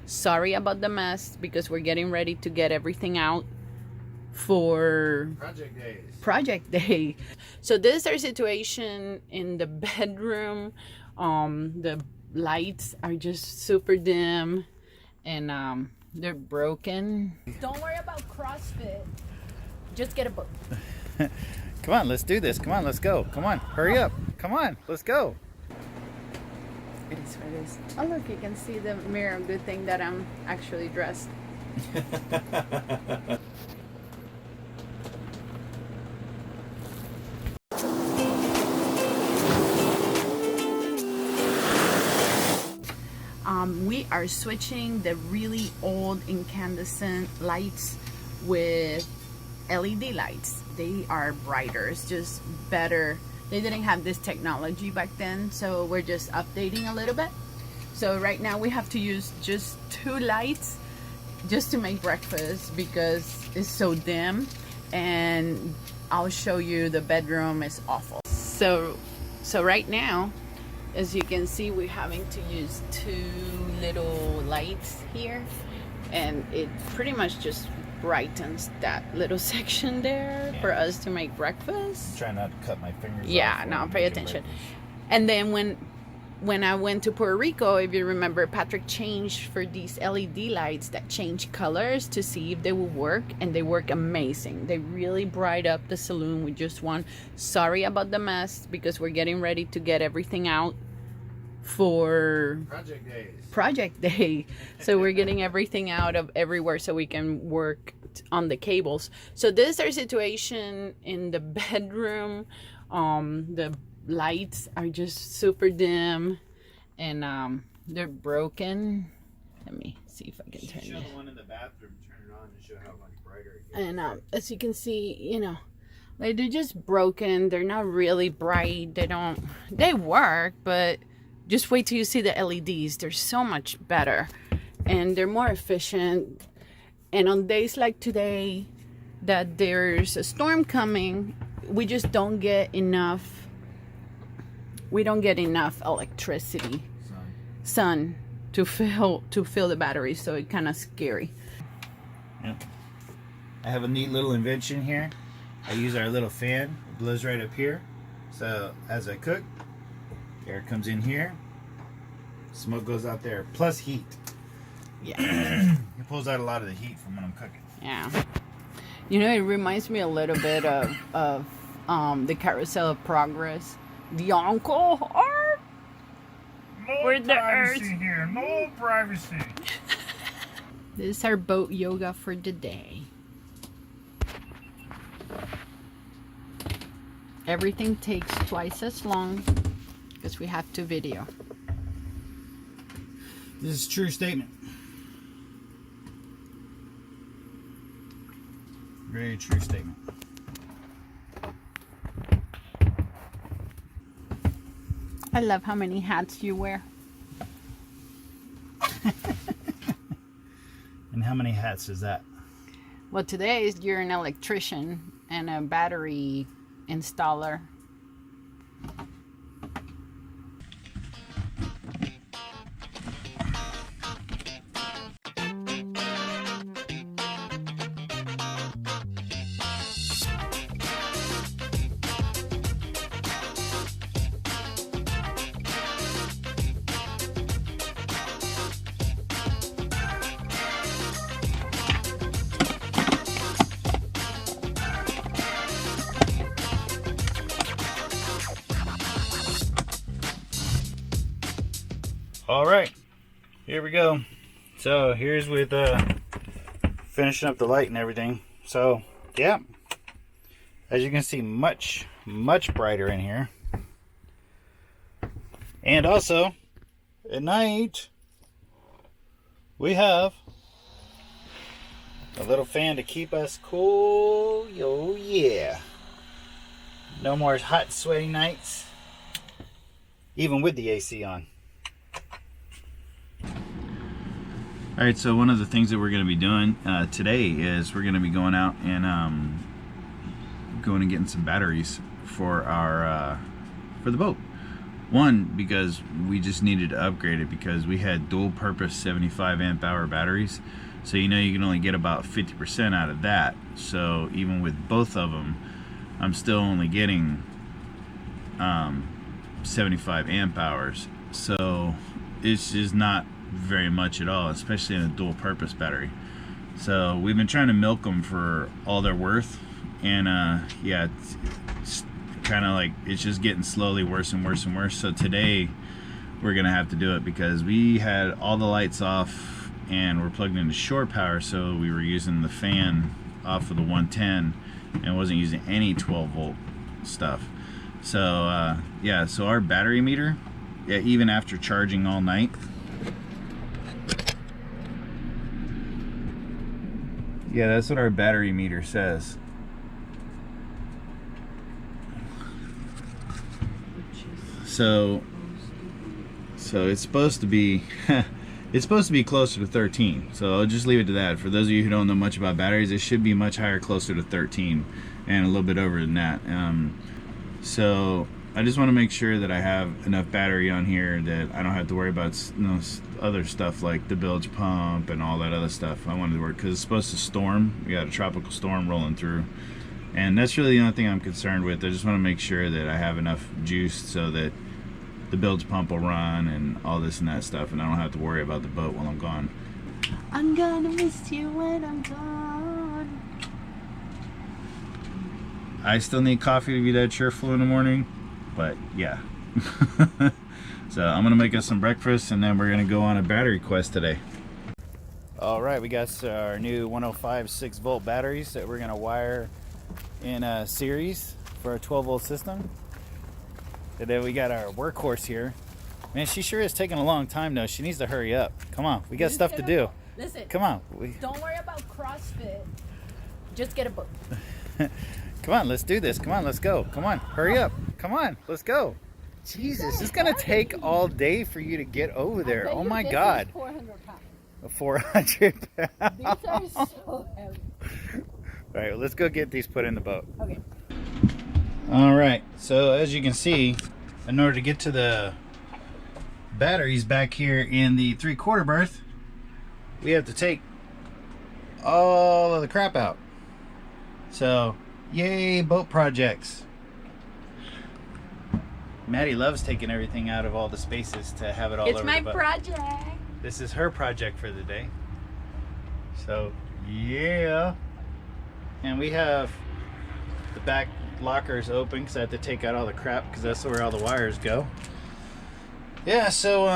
sorry about the mess because we're getting ready to get everything out for project day. So this is our situation in the bedroom. The lights are just super dim and they're broken. Don't worry about CrossFit, just get a book. Come on, let's do this. Come on, let's go. Come on, hurry up. Come on, let's go. It is what it is. Oh look, you can see the mirror. Good thing that I'm actually dressed. We are switching the really old incandescent lights with LED lights. They are brighter, it's just better. They didn't have this technology back then, so we're just updating a little bit. So right now we have to use just 2 lights just to make breakfast because it's so dim, and I'll show you the bedroom is awful. So right now, as you can see, we're having to use 2 little lights here, and it pretty much just brightens that little section there for us to make breakfast. Try not to cut my fingers off. Yeah, no, pay attention. And then when I went to Puerto Rico, if you remember, Patrick changed for these LED lights that change colors to see if they will work, and they work amazing. They really bright up the saloon with just one. Sorry about the mess because we're getting ready to get everything out for project day. So we're getting everything out of everywhere so we can work on the cables. So this is our situation in the bedroom. The lights are just super dim and they're broken. Let me see if I can turn it. The one in the bathroom, turn it on and show how much brighter it gets. And as you can see, you know, like they're just broken. They're not really bright. They work, but just wait till you see the LEDs. They're so much better and they're more efficient. And on days like today that there's a storm coming, we just don't get enough. We don't get enough electricity, sun to fill the battery, so it's kind of scary. Yep. I have a neat little invention here. I use our little fan. It blows right up here. So as I cook, air comes in here, smoke goes out there, plus heat. Yeah. It pulls out a lot of the heat from when I'm cooking. Yeah. You know, it reminds me a little bit of the Carousel of Progress. The uncle or no privacy here, no privacy. This is our boat yoga for the day. Everything takes twice as long because we have to video. This is a true statement. Very true statement. I love how many hats you wear. And how many hats is that? Well, today you're an electrician and a battery installer. All right, here we go. So here's with finishing up the light and everything. So yeah, as you can see, much brighter in here. And also at night we have a little fan to keep us cool. Oh yeah, no more hot sweaty nights, even with the AC on. Alright, so one of the things that we're going to be doing today is we're going to be going out and going and getting some batteries for our for the boat. One, because we just needed to upgrade it because we had dual purpose 75 amp hour batteries. So you know you can only get about 50% out of that. So even with both of them, I'm still only getting 75 amp hours. So it's just not very much at all, especially in a dual purpose battery. So we've been trying to milk them for all they're worth, and yeah, it's kind of like it's just getting slowly worse and worse and worse. So today we're gonna have to do it because we had all the lights off and we're plugged into shore power, so we were using the fan off of the 110 and wasn't using any 12 volt stuff. So yeah, so our battery meter, yeah, even after charging all night, yeah, that's what our battery meter says. So it's supposed to be it's supposed to be closer to 13. So I'll just leave it to that. For those of you who don't know much about batteries, it should be much higher, closer to 13 and a little bit over than that. So I just want to make sure that I have enough battery on here that I don't have to worry about other stuff like the bilge pump and all that other stuff. I wanted to work because it's supposed to storm. We got a tropical storm rolling through, and that's really the only thing I'm concerned with. I just want to make sure that I have enough juice so that the bilge pump will run and all this and that stuff, and I don't have to worry about the boat while I'm gone. I'm gonna miss you when I'm gone. I still need coffee to be that cheerful in the morning, but yeah. So I'm gonna make us some breakfast and then we're gonna go on a battery quest today. All right, we got our new 105 6-volt batteries that we're gonna wire in a series for a 12-volt system. And then we got our workhorse here. Man, she sure is taking a long time though. She needs to hurry up. Come on, we got stuff to do. Listen, come on. Don't worry about CrossFit. Just get a book. Come on, let's do this. Come on, let's go. Come on, hurry up. Come on, let's go. Jesus, it's gonna take all day for you to get over there. Oh my God. 400 pounds. 400 pounds. These are so heavy. All right, well, let's go get these put in the boat. Okay. All right, so as you can see, in order to get to the batteries back here in the 3/4 berth, we have to take all of the crap out. So, yay, boat projects. Maddie loves taking everything out of all the spaces to have it all over the boat. It's my project. This is her project for the day. So, yeah. And we have the back lockers open because I have to take out all the crap because that's where all the wires go. Yeah, so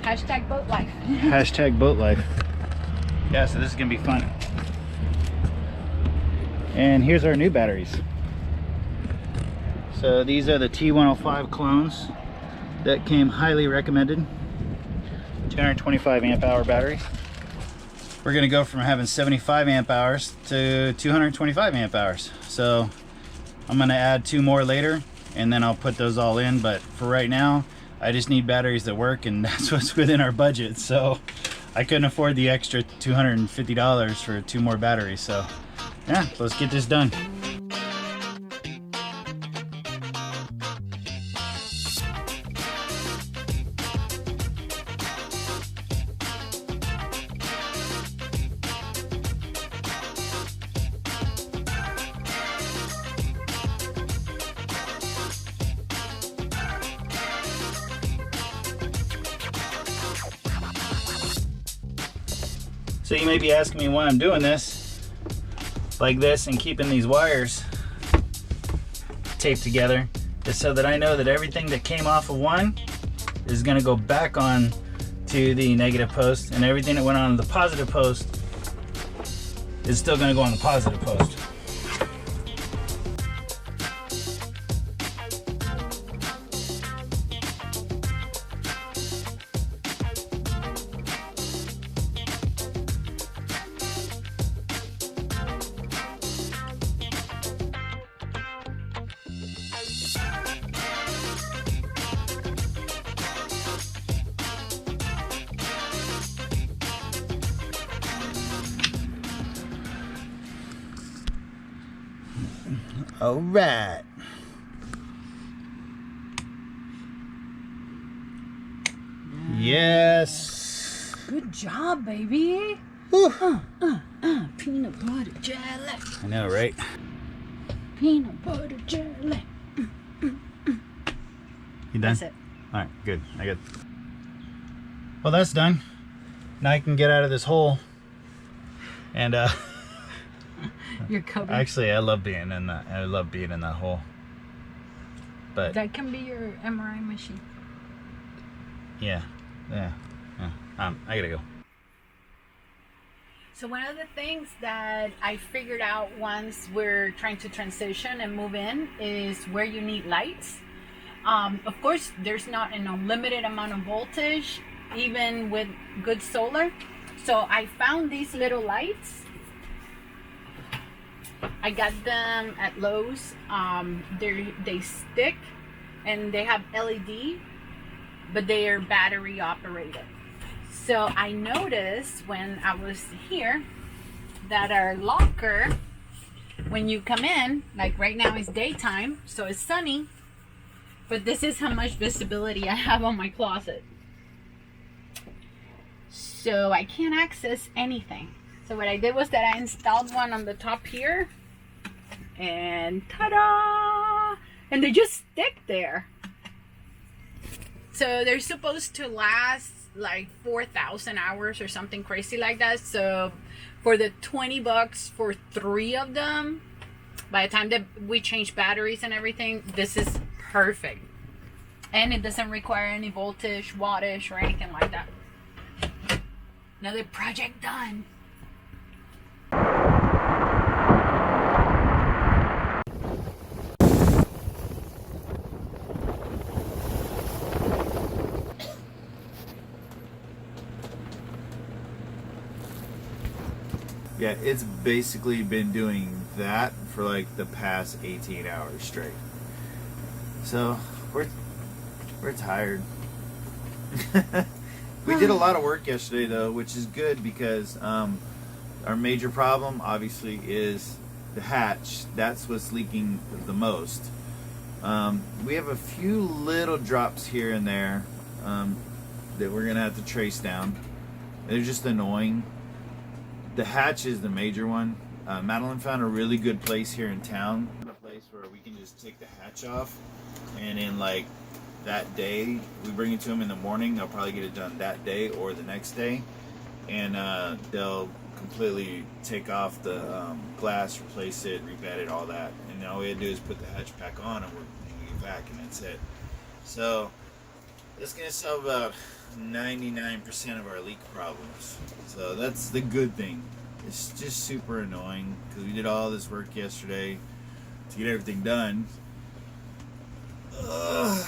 Hashtag boat life. Hashtag boat life. Yeah, so this is gonna be fun. And here's our new batteries. So these are the T105 clones that came highly recommended. 225 amp hour batteries. We're gonna go from having 75 amp hours to 225 amp hours. So I'm gonna add 2 more later and then I'll put those all in. But for right now, I just need batteries that work, and that's what's within our budget. So I couldn't afford the extra $250 for 2 more batteries. So yeah, let's get this done. So you may be asking me why I'm doing this like this and keeping these wires taped together. Is so that I know that everything that came off of one is going to go back on to the negative post, and everything that went on the positive post is still going to go on the positive post. All right. Yes. Good job, baby. Whew. Peanut butter jelly. I know, right? Peanut butter jelly. You done? That's it. All right, good. I got. Well, that's done. Now I can get out of this hole. And You're covered. actually, I love being in that. I love being in that hole. But That can be your MRI machine. yeah. I gotta go. So one of the things that I figured out once we're trying to transition and move in is where you need lights. Of course, there's not an unlimited amount of voltage, even with good solar. So I found these little lights. I got them at Lowe's. They stick and they have LED, but they are battery operated. So I noticed when I was here that our locker, when you come in, like right now it's daytime, so it's sunny, but this is how much visibility I have on my closet. So I can't access anything. So what I did was that I installed one on the top here, and ta-da! And they just stick there. So they're supposed to last like 4,000 hours or something crazy like that. So for the $20 for 3 of them, by the time that we change batteries and everything, this is perfect. And it doesn't require any voltage, wattage, or anything like that. Another project done. Yeah, it's basically been doing that for like the past 18 hours straight. So we're tired. We did a lot of work yesterday though, which is good because our major problem obviously is the hatch. That's what's leaking the most. We have a few little drops here and there that we're gonna have to trace down. They're just annoying. The hatch is the major one. Madeline found a really good place here in town, a place where we can just take the hatch off, and in like that day, we bring it to them in the morning. They'll probably get it done that day or the next day, and they'll completely take off the glass, replace it, rebed it, all that, and all we have to do is put the hatch back on, and we get back, and that's it. So that's gonna solve about 99% of our leak problems. So that's the good thing. It's just super annoying because we did all this work yesterday to get everything done. Ugh.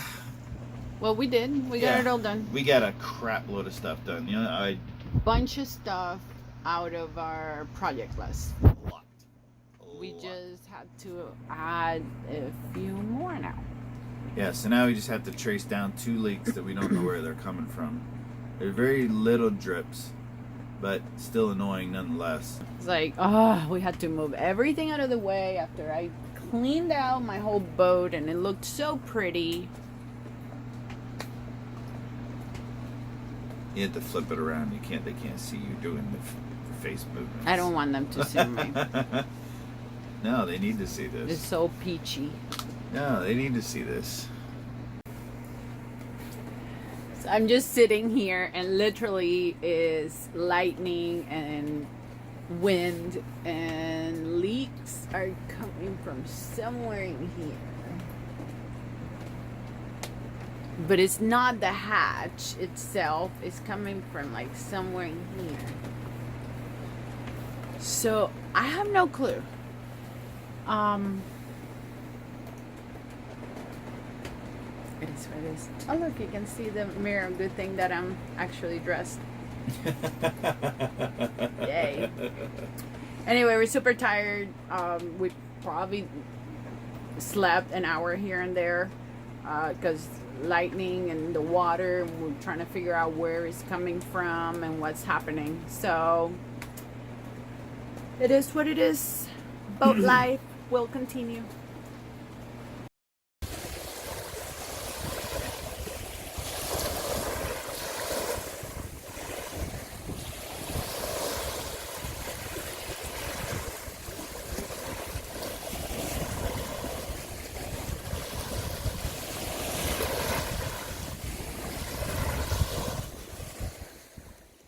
Well, we did. We got it all done. We got a crap load of stuff done. You know, Bunch of stuff out of our project list. We just had to add a few more now. Yeah, so now we just have to trace down 2 leaks that we don't know where they're coming from. They're very little drips, but still annoying nonetheless. It's like, we had to move everything out of the way after I cleaned out my whole boat and it looked so pretty. You have to flip it around. They can't see you doing the face movements. I don't want them to see me. No, they need to see this. It's so peachy. No, they need to see this. So I'm just sitting here and literally is lightning and wind and leaks are coming from somewhere in here. But it's not the hatch itself, it's coming from like somewhere in here. So I have no clue. It is what it is. Oh look, you can see the mirror. Good thing that I'm actually dressed. Yay. Anyway, we're super tired. We probably slept an hour here and there because lightning and the water, we're trying to figure out where it's coming from and what's happening. So it is what it is. Boat life will continue.